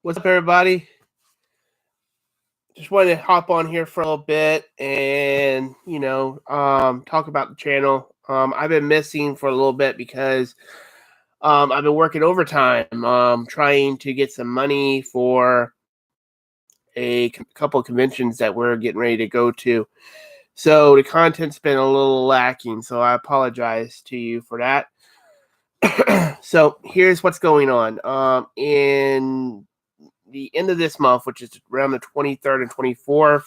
What's up, everybody? Just wanted to hop on here for a little bit and talk about the channel. I've been missing for a little bit because I've been working overtime, trying to get some money for a couple of conventions that we're getting ready to go to. So the content's been a little lacking. So I apologize to you for that. So here's what's going on. In the end of this month, which is around the 23rd and 24th,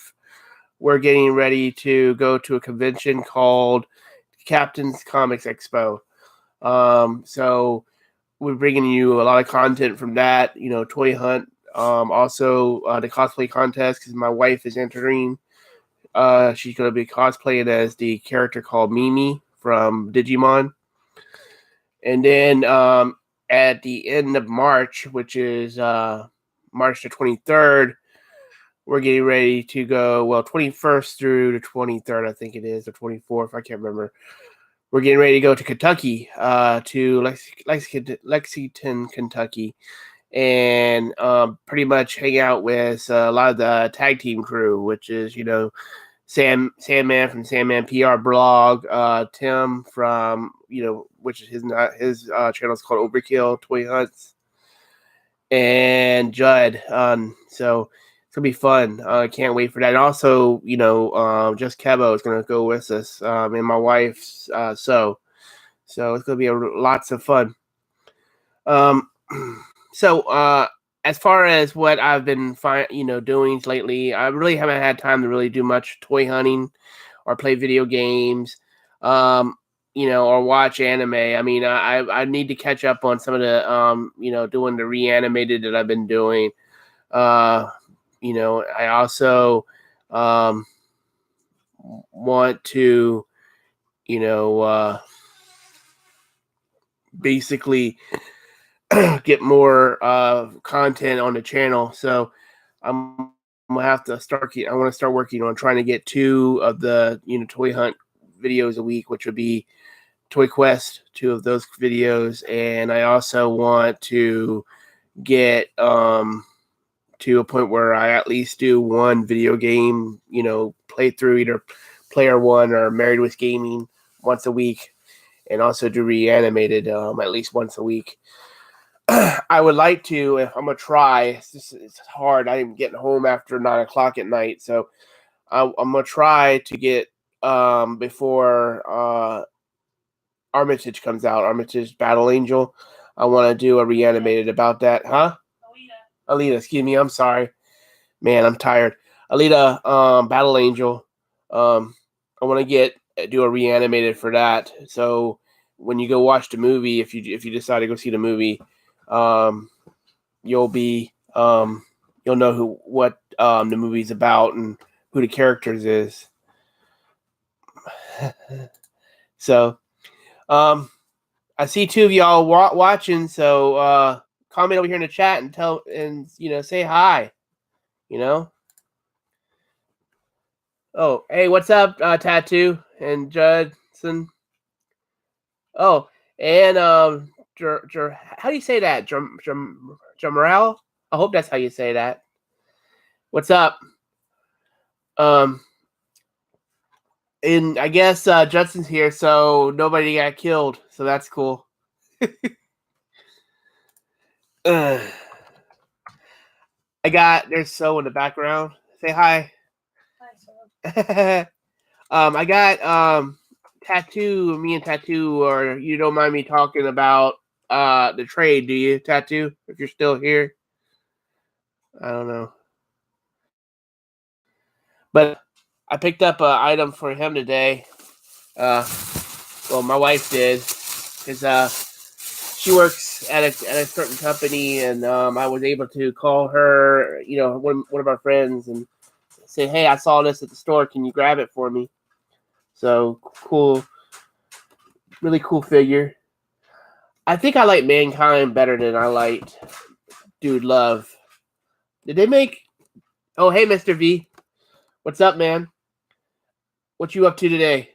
we're getting ready to go to a convention called Captain's Comics Expo. So we're bringing you a lot of content from that, toy hunt, also the cosplay contest, because my wife is entering. She's going to be cosplaying as the character called Mimi from Digimon. And then at the end of March, which is March the 23rd, we're getting ready to go, 21st through the 23rd, I think it is, or 24th, I can't remember. We're getting ready to go to Kentucky, to Lexington, Kentucky, and pretty much hang out with a lot of the tag team crew, which is, Sandman from Sandman PR blog, Tim from, which is his channel is called Overkill Toy Hunts, and Judd. So it's gonna be fun. I can't wait for that. And also, Just Kevo is gonna go with us, and my wife's so it's gonna be lots of fun. So as far as what I've been doing lately, I really haven't had time to really do much toy hunting or play video games, or watch anime. I mean, I need to catch up on some of the doing the reanimated that I've been doing. I also want to, basically get more content on the channel. So I'm gonna have to start. I want to start working on trying to get 2 of the toy hunt videos a week, which would be Toy Quest, 2 of those videos, and I also want to get to a point where I at least do 1 video game, playthrough, either Player One or Married with Gaming, once a week, and also do Reanimated at least once a week. I would like to, if I'm gonna try. It's hard. I'm getting home after 9:00 at night, so I'm gonna try to get before Armitage comes out. Armitage Battle Angel. I want to do a Reanimated about that, huh? Alita, excuse me. I'm sorry, man. I'm tired. Alita, Battle Angel. I want to do a Reanimated for that. So when you go watch the movie, if you decide to go see the movie, you'll know what the movie's about and who the characters is. So I see 2 of y'all watching, so comment over here in the chat and say hi. Oh, hey, what's up, Tattoo and Judson? Oh, and how do you say that? Jamal? I hope that's how you say that. What's up? And I guess Judson's here, so nobody got killed, so that's cool. There's So in the background. Say hi. Hi, I got Tattoo, me and Tattoo, or you don't mind me talking about the trade, do you, Tattoo? If you're still here. I don't know. But I picked up an item for him today. Well, my wife did, because she works at a certain company, and I was able to call her, one of our friends, and say, hey, I saw this at the store. Can you grab it for me? So cool, really cool figure. I think I like Mankind better than I liked Dude Love. Did they make? Oh, hey, Mr. V. What's up, man? What you up to today?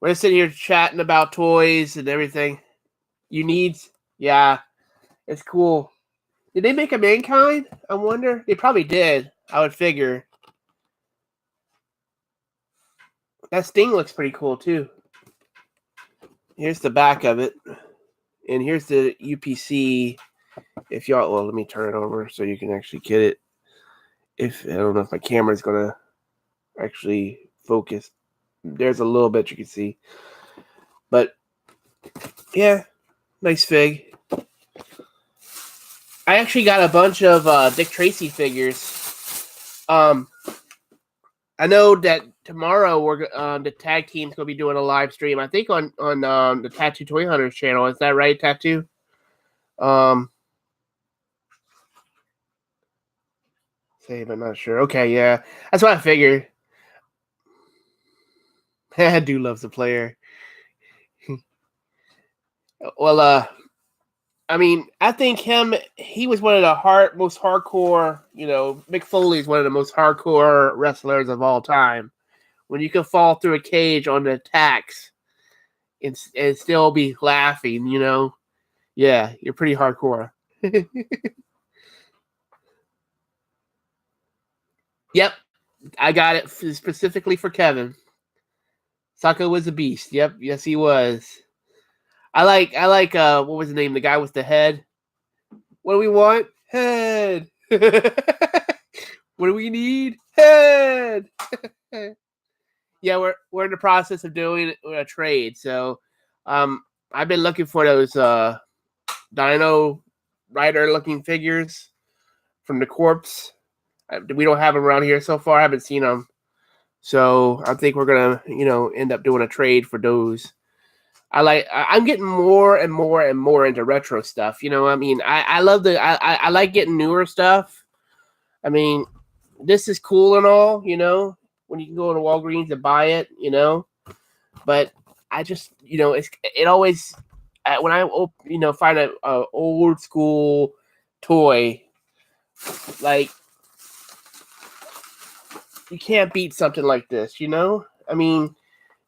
We're just sitting here chatting about toys and everything. You needs? Yeah, it's cool. Did they make a Mankind? I wonder. They probably did. I would figure. That Sting looks pretty cool too. Here's the back of it, and here's the UPC. If y'all, well, let me turn it over so you can actually get it. If I don't know if my camera's gonna actually focus. There's a little bit you can see, but yeah, nice fig. I actually got a bunch of Dick Tracy figures. I know that tomorrow we're the tag team's gonna be doing a live stream. I think on the Tattoo Toy Hunters channel. Is that right, Tattoo? Save, I'm not sure. Okay, yeah, that's what I figured. I do love the player. Well, I mean, I think he was one of the most hardcore, Mick Foley is one of the most hardcore wrestlers of all time. When you can fall through a cage on the attacks and still be laughing, yeah, you're pretty hardcore. Yep, I got it specifically for Kevin. Sako was a beast. Yep, yes he was. I like what was the name? The guy with the head. What do we want? Head. What do we need? Head. Yeah, we're in the process of doing a trade. So, I've been looking for those Dino Rider looking figures from the Corpse. We don't have them around here so far. I haven't seen them. So I think we're gonna, end up doing a trade for those. I'm getting more and more and more into retro stuff. I mean, I love I like getting newer stuff. I mean, this is cool and all, when you can go to Walgreens and buy it, but I just, it always, when I, find a old school toy, like, you can't beat something like this, I mean,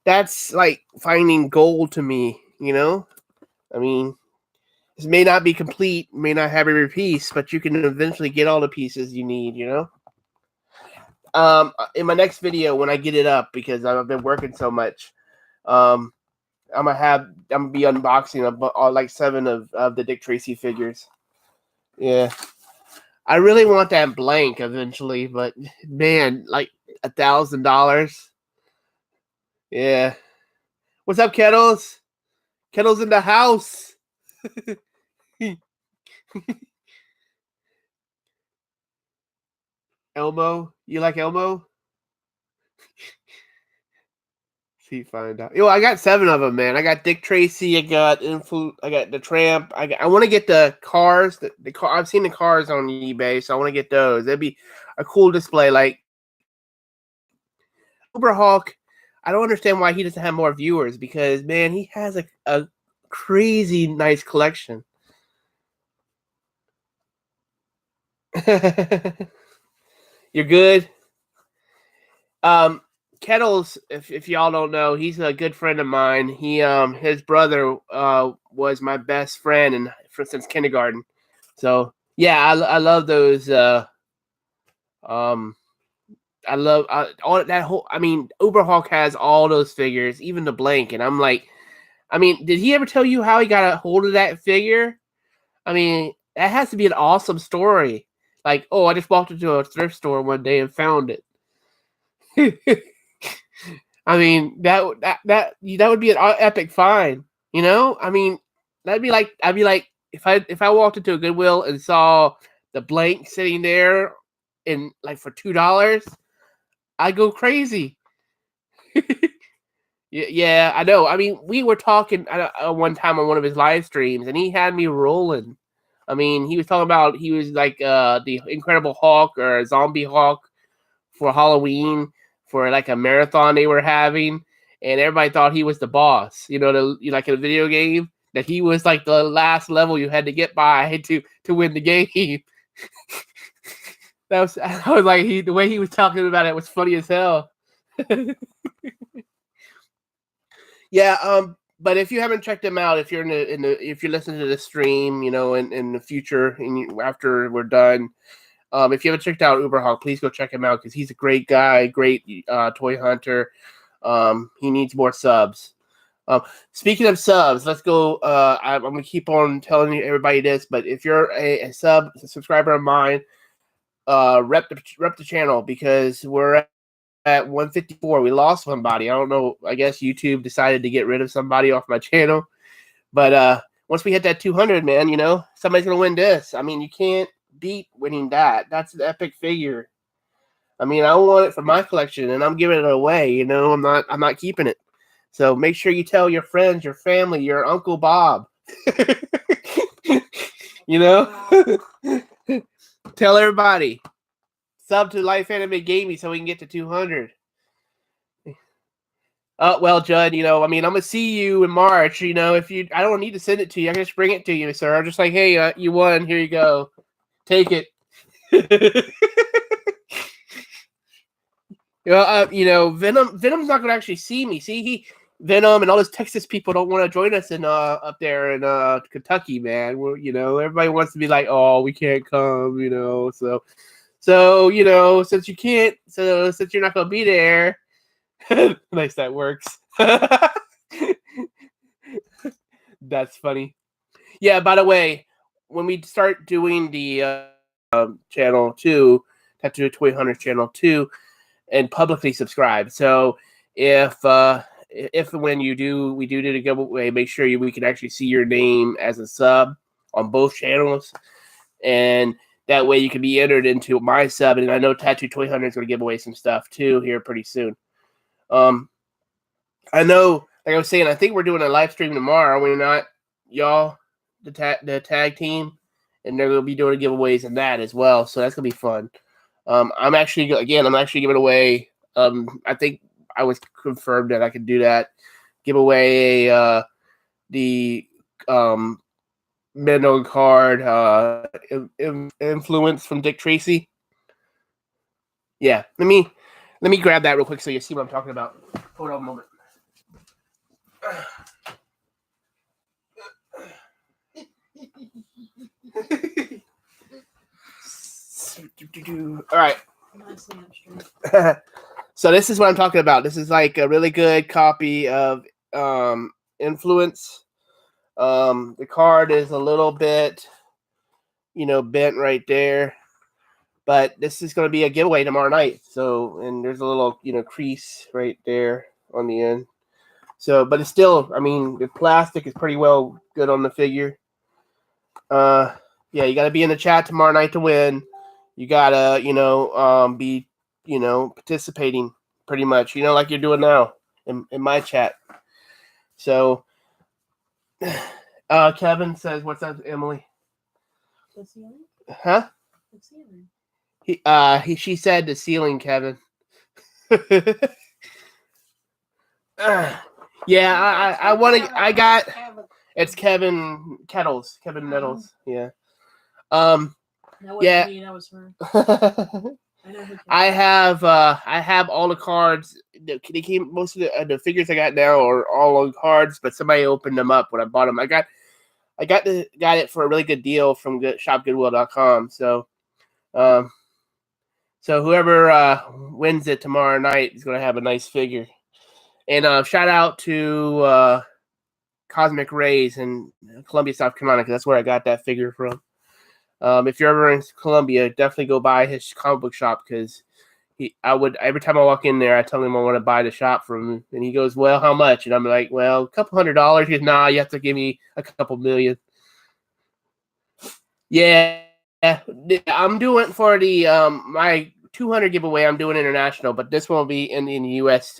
that's like finding gold to me, I mean, this may not be complete, may not have every piece, but you can eventually get all the pieces you need, in my next video when I get it up, because I've been working so much, I'm gonna be unboxing like 7 of the Dick Tracy figures. Yeah, I really want that blank eventually, but man, like $1,000. Yeah. What's up, Kettles? Kettles in the house. Elmo, you like Elmo? See, find out. I got 7 of them, man. I got Dick Tracy. I got the Tramp. I want to get the cars. The car. I've seen the cars on eBay, so I want to get those. That'd be a cool display. Like Uberhawk. I don't understand why he doesn't have more viewers, because man, he has a crazy nice collection. You're good. Kettles, if y'all don't know, he's a good friend of mine. His brother was my best friend since kindergarten. So yeah, I love those. I love all that whole. I mean, Uberhawk has all those figures, even the blank, and I'm like, I mean, did he ever tell you how he got a hold of that figure? I mean, that has to be an awesome story. Like, oh, I just walked into a thrift store one day and found it. I mean, that would be an epic find. I mean, I'd be like, if I walked into a Goodwill and saw the blank sitting there, in like for $2, I'd go crazy. Yeah, I know. I mean, we were talking one time on one of his live streams, and he had me rolling. I mean, he was talking about he was like the Incredible Hulk or Zombie Hulk for Halloween for like a marathon they were having, and everybody thought he was the boss. Like in a video game, that he was like the last level you had to get by to win the game. I was like, the way he was talking about it was funny as hell. Yeah, but if you haven't checked him out, if you're if you're listening to the stream, in the future, after we're done, if you haven't checked out Uberhawk, please go check him out because he's a great guy, great toy hunter. He needs more subs. Speaking of subs, let's go. I'm going to keep on telling everybody this, but if you're a subscriber of mine, rep the channel because we're at 154. We lost somebody. I don't know. I guess YouTube decided to get rid of somebody off my channel. But once we hit that 200, man, somebody's going to win this. I mean, you can't beat winning that. That's an epic figure. I mean, I want it for my collection, and I'm giving it away. I'm not keeping it. So make sure you tell your friends, your family, your Uncle Bob. Tell everybody. Sub to Life Anime Gaming so we can get to 200. Well, Judd, I'm gonna see you in March. I don't need to send it to you. I can just bring it to you, sir. I'm just like, hey, you won. Here you go. Take it. Venom's not gonna actually see me. See, Venom and all those Texas people don't want to join us in up there in Kentucky, man. Well, everybody wants to be like, oh, we can't come, So since you can't, since you're not gonna be there, nice, that works. That's funny. Yeah. By the way, when we start doing the channel 2, Tattoo Toy Hunters channel 2, and publicly subscribe. So if and when we do the giveaway, make sure we can actually see your name as a sub on both channels, and that way you can be entered into my sub. And I know Tattoo Toy Hunter is going to give away some stuff too here pretty soon. I know, like I was saying, I think we're doing a live stream tomorrow. We're not, y'all, the tag team, and they're going to be doing giveaways in that as well. So that's going to be fun. I'm actually giving away. I think I was confirmed that I could do that. Give away the Mendo card influence from Dick Tracy. Yeah, let me grab that real quick so you see what I'm talking about. Hold on a moment. All right. So this is what I'm talking about. This is like a really good copy of Influence. The card is a little bit, bent right there, but this is going to be a giveaway tomorrow night. So, and there's a little, crease right there on the end. So, but it's still, the plastic is pretty well good on the figure. Yeah, you got to be in the chat tomorrow night to win. You got to, be, participating pretty much, like you're doing now in my chat. So, Kevin says, "What's up, Emily?" The ceiling? Huh? The ceiling. She said the ceiling, Kevin. Yeah, I want to. I got. It's Kevin Kettles. Kevin Nettles. Yeah. That wasn't yeah. me, that was her. I have all the cards. They came, most of the figures I got now are all on cards, but somebody opened them up when I bought them. I got it for a really good deal from shopgoodwill.com. So, so whoever wins it tomorrow night is going to have a nice figure. And shout out to Cosmic Rays in Columbia, South Carolina, because that's where I got that figure from. If you're ever in Columbia, definitely go by his comic book shop because every time I walk in there, I tell him I want to buy the shop from him, and he goes, "Well, how much?" And I'm like, "Well, a couple $100." He goes, "Nah, you have to give me a couple million." Yeah, I'm doing for the my 200 giveaway. I'm doing international, but this one will be in the U.S.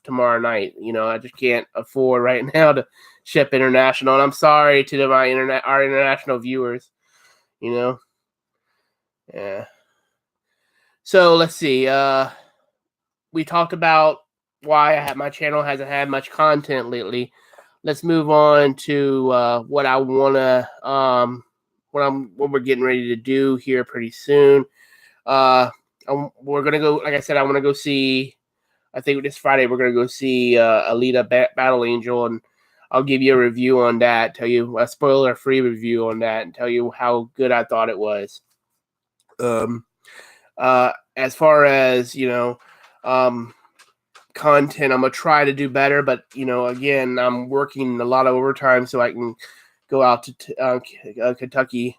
Tomorrow night. I just can't afford right now to ship international, and I'm sorry to our international viewers. Yeah. So let's see. We talked about why my channel hasn't had much content lately. Let's move on to what I wanna what we're getting ready to do here pretty soon. We're gonna go. Like I said, I want to go see. I think this Friday we're gonna go see Alita Battle Angel, and I'll give you a review on that, tell you a spoiler-free review on that, and tell you how good I thought it was. As far as content, I'm gonna try to do better, but again, I'm working a lot of overtime so I can go out to Kentucky,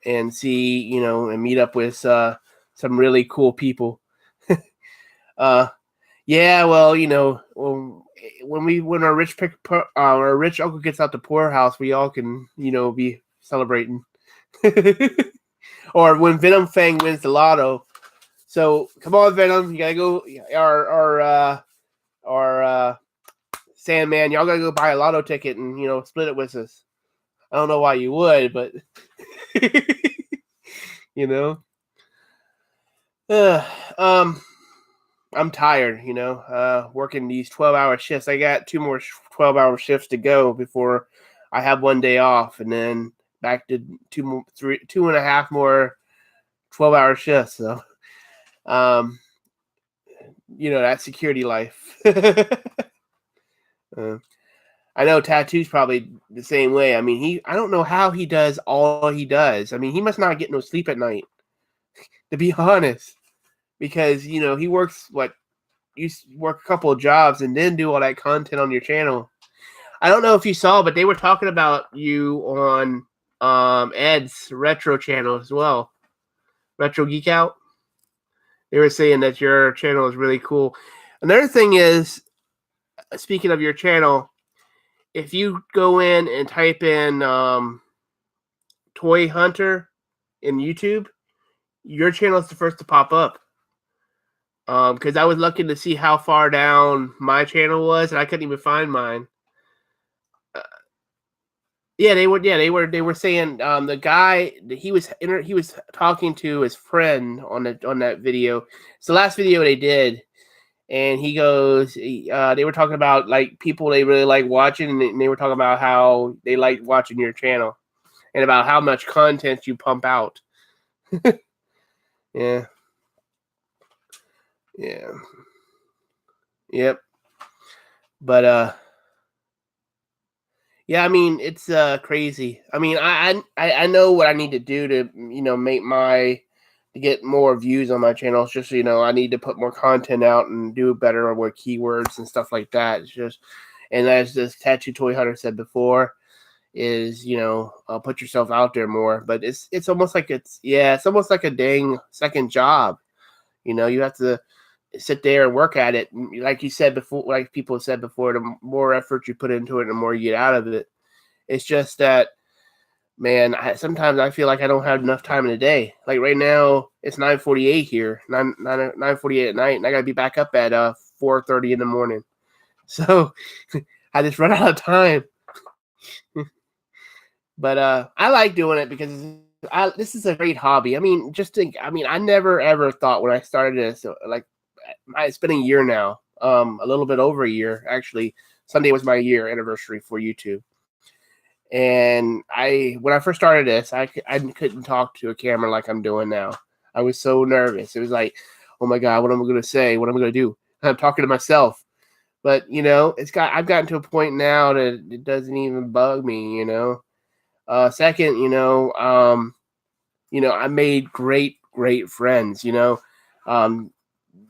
and see, and meet up with some really cool people. Yeah, well, when our rich uncle gets out the poorhouse, we all can, be celebrating. Or when Venom Fang wins the lotto. So come on, Venom, you gotta go. Our Sandman, y'all gotta go buy a lotto ticket and split it with us. I don't know why you would, but I'm tired, working these 12-hour shifts. I got 2 more 12-hour shifts to go before I have 1 day off, and then back to 2.5 more 12-hour shifts. So, that security life. I know Tattoo's probably the same way. I mean, I don't know how he does all he does. I mean, he must not get no sleep at night, to be honest, because he works you work a couple of jobs and then do all that content on your channel. I don't know if you saw, but they were talking about you on Ed's retro channel as well, Retro Geek Out. They were saying that your channel is really cool. Another thing is, speaking of your channel, if you go in and type in Toy Hunter in YouTube, your channel is the first to pop up. Because I was looking to see how far down my channel was, and I couldn't even find mine. They were saying the guy he was talking to his friend on that video. It's the last video they did, and he goes, they were talking about like people they really like watching, and they were talking about how they like watching your channel, and about how much content you pump out. Yeah. Yeah. Yep. But yeah, I mean, it's crazy. I mean, I know what I need to do to make to get more views on my channel. It's just I need to put more content out and do better with keywords and stuff like that. It's just, and as this Tattoo Toy Hunter said before, is put yourself out there more. But it's almost like it's almost like a dang second job. You have to sit there and work at it. Like you said before, like people said before, the more effort you put into it, the more you get out of it. It's just that, man, sometimes I feel like I don't have enough time in the day. Like right now, it's 9:48 here, 9:48 at night, and I gotta be back up at 4:30 in the morning. So I just run out of time. But I like doing it because this is a great hobby. I mean, I never ever thought when I started this, like, it's been a year now, a little bit over a year actually. Sunday was my year anniversary for YouTube, and when I first started this, I couldn't talk to a camera like I'm doing now. I was so nervous. It was like, oh my god, what am I going to say? What am I going to do? I'm talking to myself. But I've gotten to a point now that it doesn't even bug me. Second, I made great friends.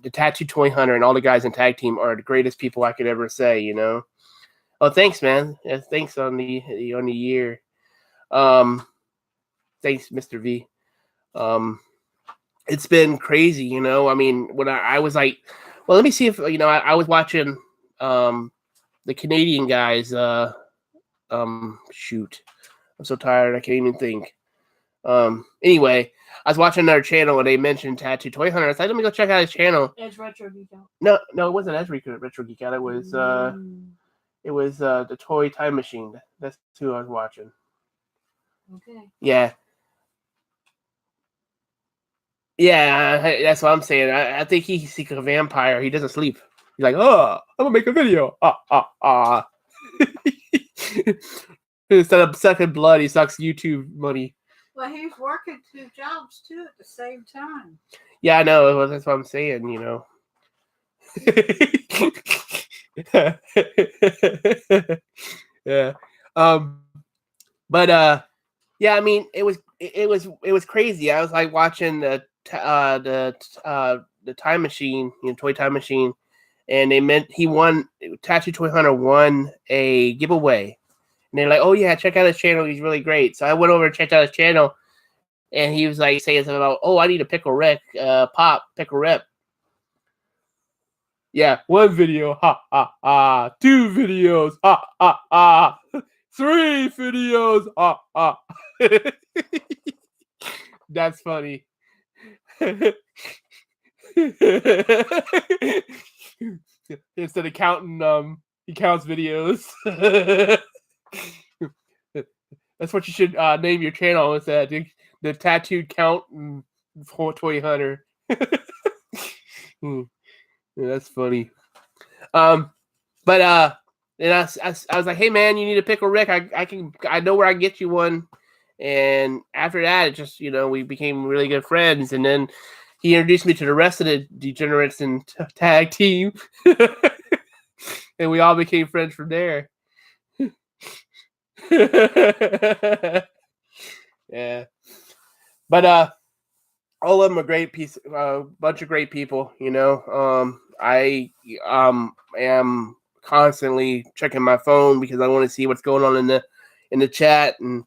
The Tattoo Toy Hunter and all the guys in tag team are the greatest people I could ever say. Oh, thanks, man. Yeah, thanks on the year. Thanks, Mr. V. It's been crazy. I mean, when I was like, well, let me see if I was watching the Canadian guys. Shoot, I'm so tired. I can't even think. Anyway, I was watching their channel and they mentioned Tattoo Toy Hunter. I said, let me go check out his channel. It's Retro Geek Out. No, it wasn't Retro Geek Out. It was the Toy Time Machine. That's who I was watching. Okay. Yeah. Yeah, that's what I'm saying. I think he's like a vampire. He doesn't sleep. He's like, oh, I'm gonna make a video. Instead of sucking blood, he sucks YouTube money. Well, he's working 2 jobs too at the same time. Yeah, I know. That's what I'm saying. Yeah. But yeah, I mean, it was crazy. I was like watching the time machine, toy time machine, and he won. Tattoo Toy Hunter won a giveaway, and they're like, "Oh yeah, check out his channel. He's really great." So I went over and checked out his channel, and he was like saying something about, "Oh, I need a Pickle Rick, Pickle Rip." Yeah, one video, ha ha ha. 2 videos, ha ha ha. 3 videos, ha ha. That's funny. Instead of counting, he counts videos. That's what you should name your channel. Is that the Tattooed Count Toy Hunter? Yeah, that's funny. But and I was like, hey man, you need a Pickle Rick. I know where I can get you one. And after that, it just we became really good friends. And then he introduced me to the rest of the Degenerates and tag team, and we all became friends from there. Yeah, but all of them are great bunch of great people. I am constantly checking my phone because I want to see what's going on in the chat and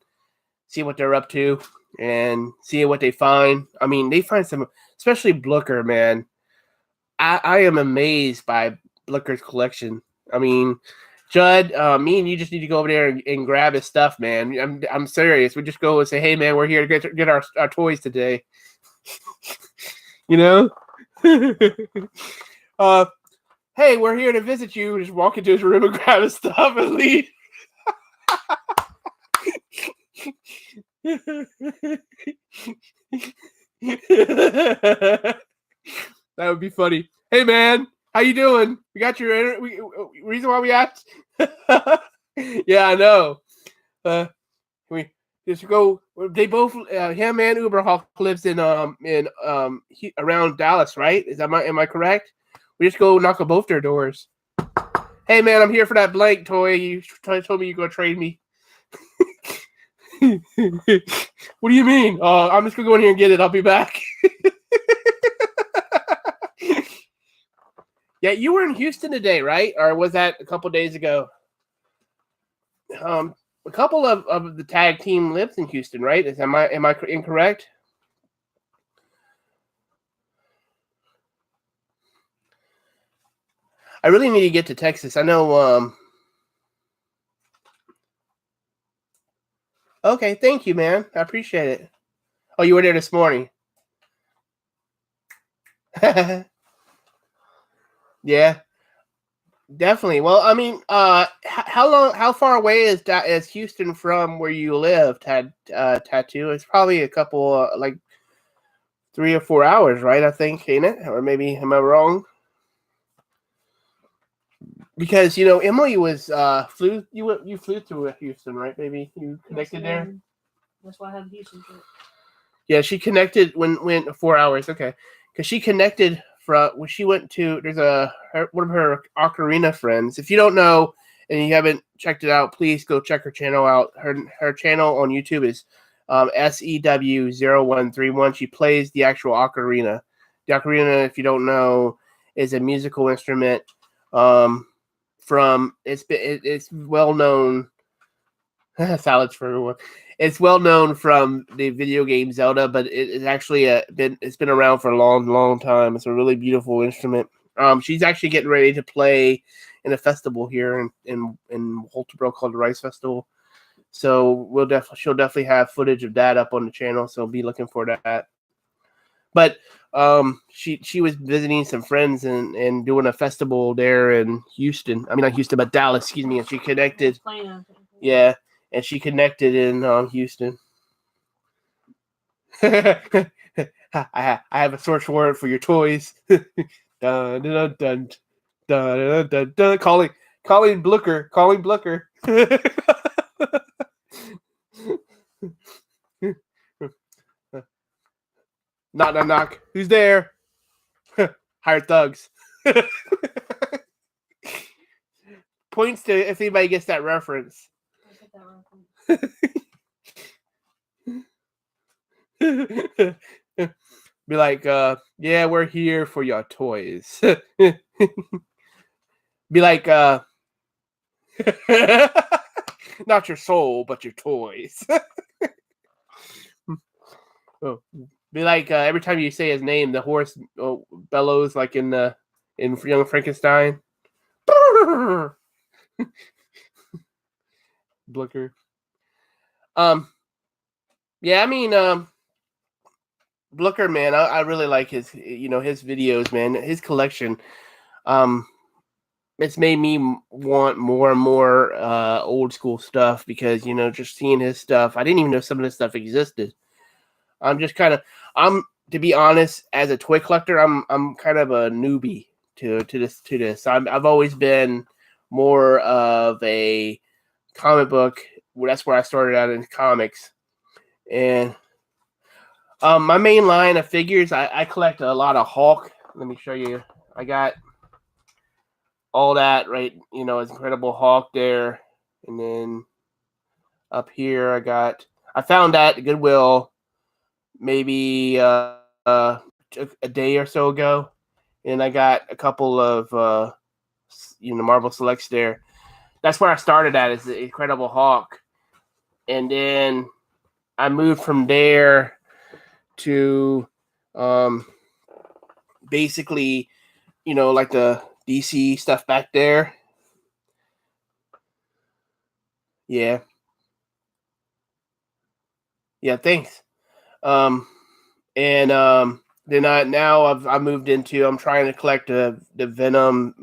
see what they're up to and see what they find. I mean, they find some, especially Blooker, man. I am amazed by Blooker's collection. I mean, Judd, me and you just need to go over there and grab his stuff, man. I'm serious. We just go and say, hey, man, we're here to get our toys today. Hey, we're here to visit you. Just walk into his room and grab his stuff and leave. That would be funny. Hey man, how you doing? We got your reason why we asked. Yeah, I know. We just go. They both him and Uberhawk lives in around Dallas, right? Am I correct? We just go knock on both their doors. Hey man, I'm here for that blank toy. You told me you're gonna trade me. What do you mean? I'm just gonna go in here and get it. I'll be back. Yeah, you were in Houston today, right? Or was that a couple days ago? A couple of the tag team lives in Houston, right? Am I incorrect? I really need to get to Texas. I know. Okay, thank you, man. I appreciate it. Oh, you were there this morning. Yeah, definitely. Well, I mean, how far away is Houston from where you live? Tattoo. It's probably a couple, like 3 or 4 hours, right? I think, ain't it? Or maybe am I wrong? Because Emily was flew. You flew through Houston, right? Maybe you connected there. That's why I have Houston trip. Yeah, she connected when 4 hours. Okay, because she connected when she went to. There's one of her Ocarina friends. If you don't know and you haven't checked it out, please go check her channel out. Her channel on YouTube is SEW0131. She plays the actual ocarina. The ocarina, if you don't know, is a musical instrument. It's well known. Salads for everyone. It's well known from the video game Zelda, but it's actually it's been around for a long, long time. It's a really beautiful instrument. She's actually getting ready to play in a festival here in Holtebro called the Rice Festival. So she'll definitely have footage of that up on the channel. So be looking for that. But she was visiting some friends and doing a festival there in Houston. I mean, not Houston, but Dallas. Excuse me. And she connected. Yeah. And she connected in Houston. I have a search warrant for your toys. Dun, dun, dun, dun, dun, dun. Calling Blooker. Calling Blooker. Knock, knock, knock. Who's there? Hired thugs. points to if anybody gets that reference. I get that reference. Be like, yeah, we're here for your toys. Be like, not your soul, but your toys. Oh. Be like, every time you say his name, the horse bellows like in Young Frankenstein. Blicker. Yeah, I mean, Blicker, man, I really like his videos, man. His collection, it's made me want more and more old school stuff because just seeing his stuff, I didn't even know some of this stuff existed. To be honest, as a toy collector, I'm kind of a newbie to this. I've always been more of a comic book. That's where I started out in comics, and my main line of figures, I collect a lot of Hulk. Let me show you. I got all that, right? It's Incredible Hulk there, and then up here I found that at Goodwill maybe a day or so ago, and I got a couple of Marvel Selects there. That's where I started at, is the Incredible Hulk, and then I moved from there to basically like the DC stuff back there. Yeah, thanks. And then I moved into, I'm trying to collect the Venom,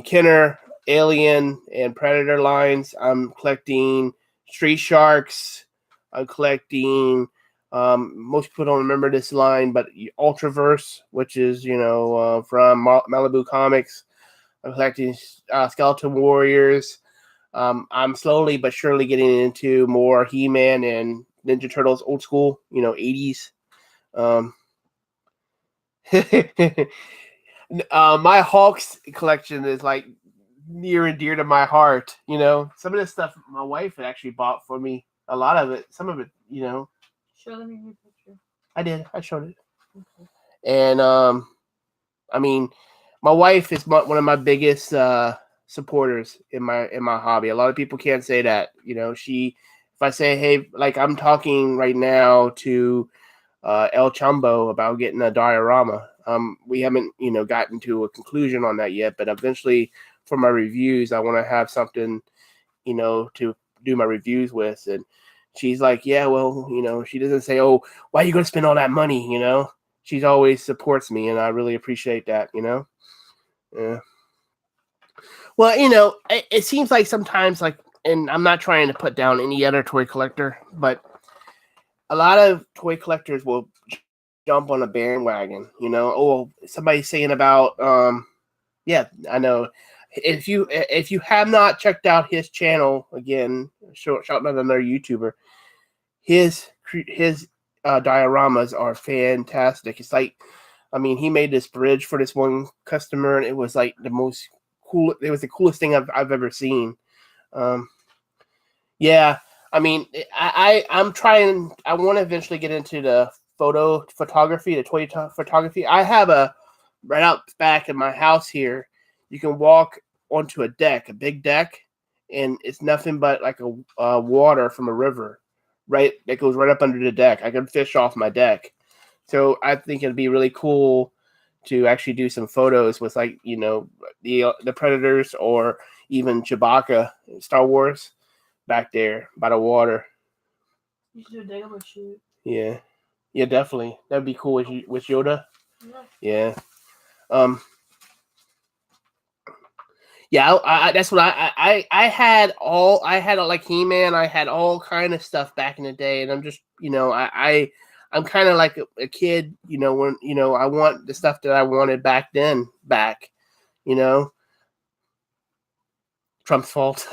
Kenner, Alien, and Predator lines. I'm collecting Street Sharks. I'm collecting, most people don't remember this line, but Ultraverse, which is from Malibu Comics. I'm collecting Skeleton Warriors. I'm slowly but surely getting into more He-Man and Ninja Turtles, old school, 80s. My Hulks collection is like near and dear to my heart. Some of this stuff my wife had actually bought for me. A lot of it, some of it, Show them your picture. I did. I showed it. Okay. And my wife is one of my biggest supporters in my hobby. A lot of people can't say that. If I say, hey, like I'm talking right now to El Chumbo about getting a diorama. We haven't gotten to a conclusion on that yet, but eventually for my reviews, I want to have something to do my reviews with. And she's like, yeah, well, she doesn't say, oh, why are you going to spend all that money? She's always supports me, and I really appreciate that. Yeah. Well, it seems like sometimes, like, and I'm not trying to put down any other toy collector, but a lot of toy collectors will jump on a bandwagon. Oh, somebody's saying about, yeah, I know. If you have not checked out his channel, again, shout out another YouTuber, his dioramas are fantastic. It's like, he made this bridge for this one customer, and it was like the most cool. It was the coolest thing I've ever seen. Yeah, I'm trying. I want to eventually get into the photography, the toy photography. I have right out back in my house here. You can walk onto a deck, a big deck, and it's nothing but like a water from a river, right? That goes right up under the deck. I can fish off my deck. So I think it'd be really cool to actually do some photos with, like, the Predators or even Chewbacca in Star Wars back there by the water. You should do a Dagobah shoot. Yeah, definitely. That'd be cool with Yoda. Yeah. Yeah. I that's what I had like He-Man. I had all kind of stuff back in the day, and I'm just I'm kind of like a kid, when I want the stuff that I wanted back then back. Trump's fault.